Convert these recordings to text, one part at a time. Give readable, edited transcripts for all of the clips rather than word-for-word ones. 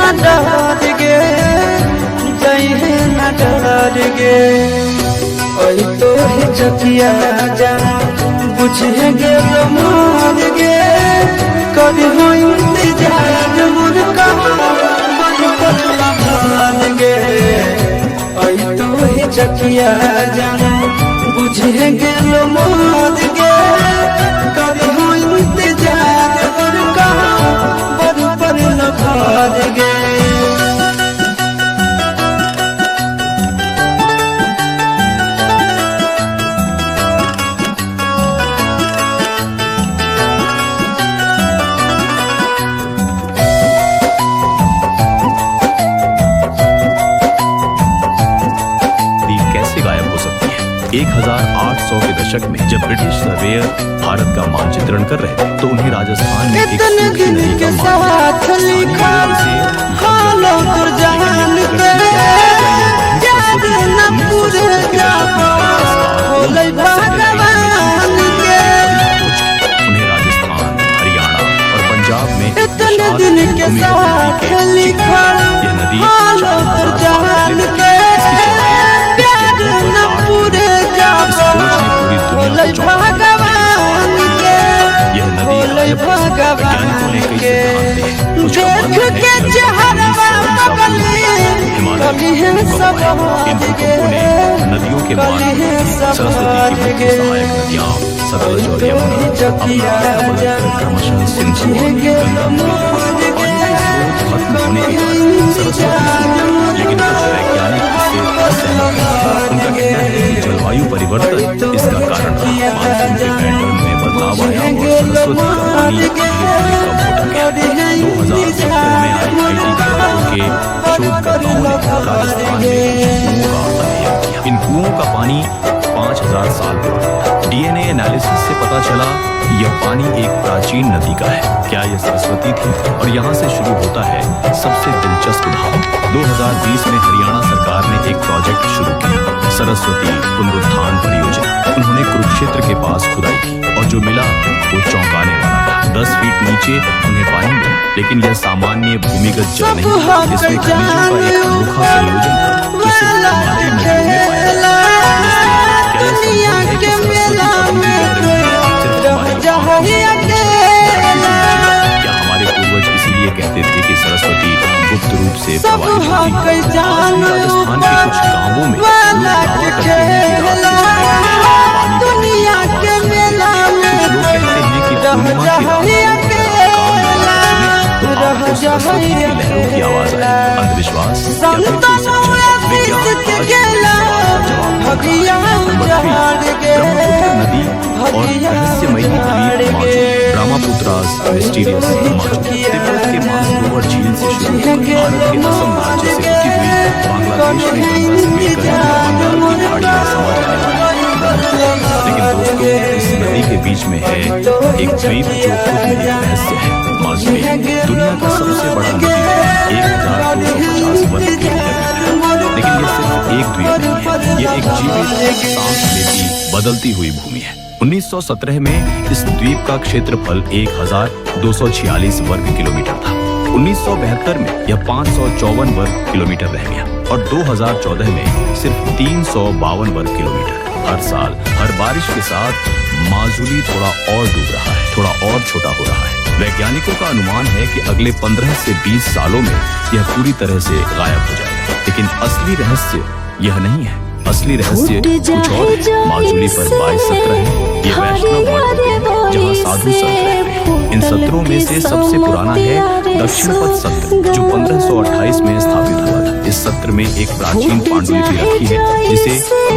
न डर गे जइहे न डर गे ओई तो ही जकिया जान बुझे गे मार गे कभी हो इंतजार मुर कहाँ गे ओई तो ही जकिया जान बुझे गे मार गे कभी हो इंतजार मुर कहाँ पर न भार गे कैसे गायब हो सकती है? 1800 के दशक में जब ब्रिटिश सर्वेयर भारत का मानचित्रण कर रहे थे तो उन्हें राजस्थान में एक सूखी नदी का साथ लिखा हालो तुर जहान के याद न पूरे जाबो होले भगवान के उन्हें राजस्थान, हरियाणा और पंजाब में इतने दिन के साथ लिखा हालो तुर जहान के याद न पूरे जाबो होले भगवान के होले भगवान के देख के चेहरा बदली कभी है सब नदियों के मार्ग सरस्वती की मुख्य सहायक नदियां सतलज और यमुना क्रमशः सिंधु खत्म होने के बाद सरस्वती लेकिन कुछ वैज्ञानिक इससे असहमत हैं। उनका कहना है कि जलवायु परिवर्तन इसका कारण रहा। मानसून के पैटर्न में बदलाव आया और सरस्वती का पानी धीरे धीरे कम होता गया। 2017 में IIT कानपुर के शोधकर्ताओं ने राजस्थान में कुओं का अध्ययन किया। इन कुओं का पानी 5000 साल पुराना था। DNA एनालिसिस से पता चला यह पानी एक प्राचीन नदी का है। क्या यह सरस्वती थी? और यहाँ से शुरू होता है सबसे दिलचस्प भाव। 2020 में हरियाणा सरकार ने एक प्रोजेक्ट शुरू किया, सरस्वती पुनरुत्थान परियोजना। उन्होंने कुरुक्षेत्र के पास खुदाई की और जो मिला वो चौंकाने वाला था। 10 फीट नीचे उन्हें पानी मिला, लेकिन यह सामान्य भूमिगत जल नहीं, इसमें खनिजों का एक अनोखा संयोजन था जो सिर्फ हमारी नदियों में पाया जाता है। दुनिया के मेला में क्या हमारे पूर्वज इसीलिए कहते थे कि सरस्वती गुप्त रूप से प्रवाहित होती है? राजस्थान के कुछ गांवों में लोग दावा करते हैं कि रात के दुनिया के मेला में कुछ लोग कहते हैं कि पूर्णिमा की रात लहरों की आवाज आई। अंधविश्वास ब्रह्मपुत्र नदी और रहस्यमयी द्वीप मौजूद ब्रह्मपुत्रास मिस्टीरियस मौजूद तिब्बत के मानसरोवर झील से शुरू भारत के असम राज्य से होती हुई बांग्लादेश में गंगा से मिलकर बंगाल की खाड़ी में समा जाने वाली। लेकिन दोस्तों, इस नदी के बीच में है एक द्वीप जो खुद में एक रहस्य है। माजुली दुनिया का सबसे बड़ा नदी है, 1250 वर्ग किलोमीटर में, लेकिन ये सिर्फ एक द्वीप नहीं है, ये एक जीवित सांस लेती बदलती हुई भूमि है। 1917 में इस द्वीप का क्षेत्रफल 1246 वर्ग किलोमीटर था। 1972 में यह 554 वर्ग किलोमीटर रह गया और 2014 में सिर्फ 352 वर्ग किलोमीटर। हर साल हर बारिश के साथ माजुली थोड़ा और डूब रहा है, थोड़ा और छोटा हो रहा है। वैज्ञानिकों का अनुमान है कि अगले 15 से 20 सालों में यह पूरी तरह से गायब हो जाएगा। लेकिन असली रहस्य यह नहीं है, असली रहस्य कुछ और है। माजुली पर 22 सत्र है, ये वैष्णव मठ है जहाँ साधु संत रहते हैं। इन सत्रों में से सबसे पुराना है दक्षिण पथ सत्र जो 1528 में स्थापित हुआ था। इस सत्र में एक प्राचीन पांडुलिपि रखी है जिसे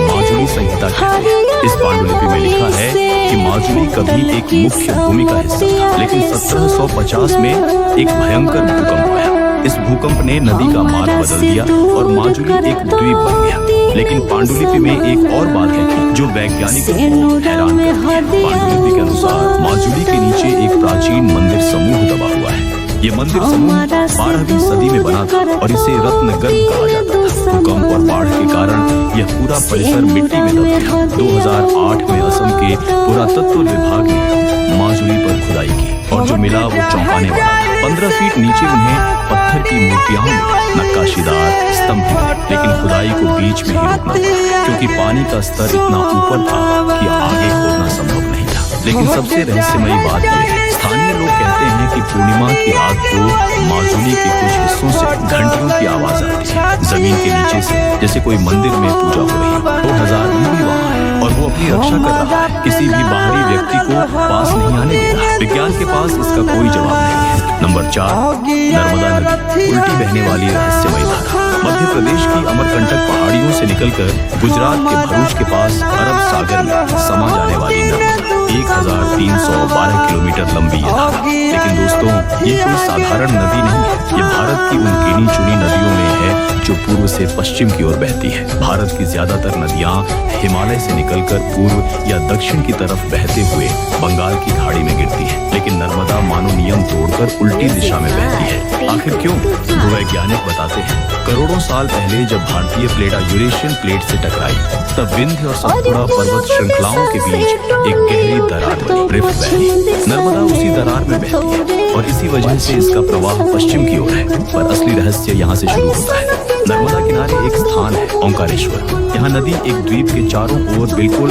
माजुली संहिता कहते हैं। इस पांडुलिपि में लिखा है कि माजुली कभी एक मुख्य भूमि का हिस्सा था, लेकिन 1750 में एक भयंकर भूकंप आया। इस भूकंप ने नदी का मार्ग बदल दिया और माजुली एक द्वीप बन गया। लेकिन पांडुलिपि में एक और बात है कि जो वैज्ञानिकों को हैरान करती है। पांडुलिपि के अनुसार माजुली के नीचे एक प्राचीन मंदिर समूह दबा हुआ है। ये मंदिर समूह 12वीं सदी में बना था और इसे रत्नगर्भ कहा जाता था। भूकंप और बाढ़ के कारण यह पूरा परिसर मिट्टी में दब गया। 2008 में असम के पुरातत्व विभाग ने माजुली पर खुदाई की और जो मिला वो चौंकाने वाला था। 15 फीट नीचे उन्हें पत्थर की मूर्तियां में नक्काशीदार स्तंभ मिले, लेकिन खुदाई को बीच में ही रोकना पड़ा क्योंकि पानी का स्तर इतना ऊपर था कि आगे खोदना संभव नहीं था। लेकिन सबसे रहस्यमयी बात यह है, स्थानीय लोग कहते हैं कि पूर्णिमा की रात को माजुली के कुछ हिस्सों से घंटियों की आवाज आती है, जमीन के नीचे से, जैसे कोई मंदिर में पूजा हो रही है। 2000 भी वहाँ है और वो अपनी रक्षा कर रहा है, किसी भी बाहरी व्यक्ति को पास नहीं आने दे रहा। विज्ञान के पास इसका कोई जवाब नहीं है। नंबर 4, नर्मदा नदी, उल्टी बहने वाली रहस्यमयी धारा। मध्य प्रदेश की अमरकंटक पहाड़ियों से निकलकर गुजरात के भरूच के पास अरब सागर में समा जाने वाली नर्मदा 1312 किलोमीटर लंबी ये धारा। लेकिन दोस्तों, ये कोई साधारण नदी नहीं है, ये भारत की उन गिनी चुनी नदियों में है जो पूर्व से पश्चिम की ओर बहती है। भारत की ज्यादातर नदियां हिमालय से निकलकर पूर्व या दक्षिण की तरफ बहते हुए बंगाल की खाड़ी में गिरती है, लेकिन नर्मदा मानो नियम तोड़कर उल्टी दिशा में बहती है। आखिर क्यों? भूवैज्ञानिक बताते हैं, करोड़ों साल पहले जब भारतीय प्लेटा यूरेशियन प्लेट से टकराई, तब विंध्य और सतपुड़ा पर्वत श्रृंखलाओं के बीच एक गहरी दरार बनी, रिफ्ट वैली। नर्मदा उसी दरार में बहती है और इसी वजह से इसका प्रवाह पश्चिम की ओर है। पर असली रहस्य यहाँ से शुरू होता है। नर्मदा किनारे एक स्थान है, ओंकारेश्वर। यहाँ नदी एक द्वीप के चारों ओर बिल्कुल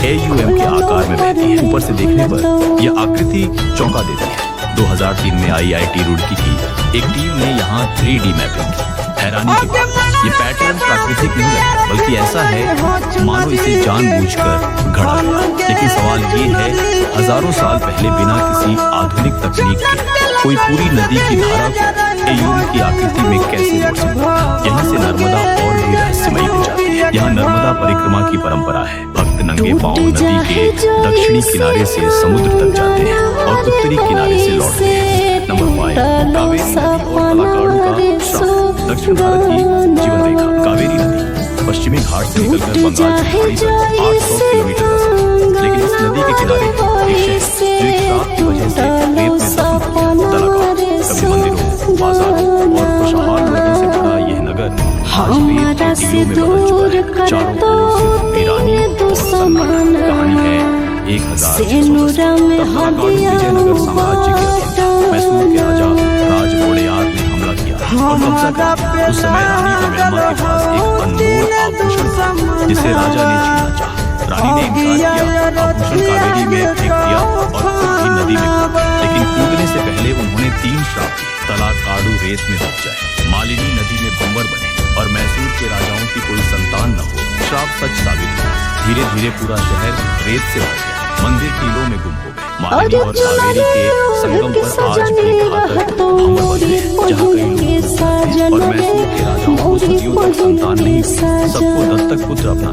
AUM के आकार में बहती है। ऊपर से देखने पर यह आकृति चौंका देती है। 2003 में IIT रुड़की की एक टीम ने यहाँ 3D मैपिंग की। हैरानी की बात, ये पैटर्न प्राकृतिक नहीं लगता, बल्कि ऐसा है मानो इसे जानबूझकर गढ़ा गया। लेकिन सवाल ये है, हजारों साल पहले बिना किसी आधुनिक तकनीक के कोई पूरी नदी की धारा को AUM की आकृति में कैसे जोड़ सकता है? यहीं से नर्मदा और भी रहस्यमयी हो जाती है। यहाँ नर्मदा परिक्रमा की परंपरा है। भक्त नंगे पांव नदी के दक्षिणी किनारे से समुद्र तक जाते हैं और उत्तरी किनारे से लौटते हैं। नंबर 5, कावेरी नदी और तलाकाडू का श्राप। दक्षिण भारत की जीवन रेखा कावेरी नदी पश्चिमी घाट से निकलकर बंगाल की खाड़ी तक 800 किलोमीटर का सफर। लेकिन इस नदी के किनारे एक शहर जो एक श्राप की वजह से रेत में दफन हो गया, तलाकाडू। कभी मंदिरों, बाजारों और खुशहाल लोगों से भरा यह नगर आज रेत के टीलों में बदल चुका है। चारों ओर सिर्फ वीरानी और संकट। कहानी है 1610 तब तलाकाडू विजयनगर साम्राज्य के अधीन था। मैसूर के राजा राज वोडेयार ने हमला किया और कब्जा किया। उस समय रानी अम्मेम्मा के पास एक अनमोल आभूषण था जिसे राजा ने छीनना चाहा। रानी ने इनकार किया, आभूषण कावेरी में फेंक दिया और खुद भी नदी में कूदा। लेकिन कूदने से पहले उन्होंने 3 श्राप दिए। तलाकाडू रेत में डूब जाए, मालिनी नदी में बंवर बने और मैसूर के राजाओं की कोई संतान न हो। श्राप सच साबित हुआ। धीरे धीरे पूरा शहर रेत से भर गया, मंदिर टीलों में गुम हो गए। मालिनी और कावेरी के संगम पर आज भी घातक भंवर बने हैं, जहाँ कई लोग और मैसूर के राजाओं को सदियों तक संतान नहीं हुई। सबको दत्तक पुत्र अपना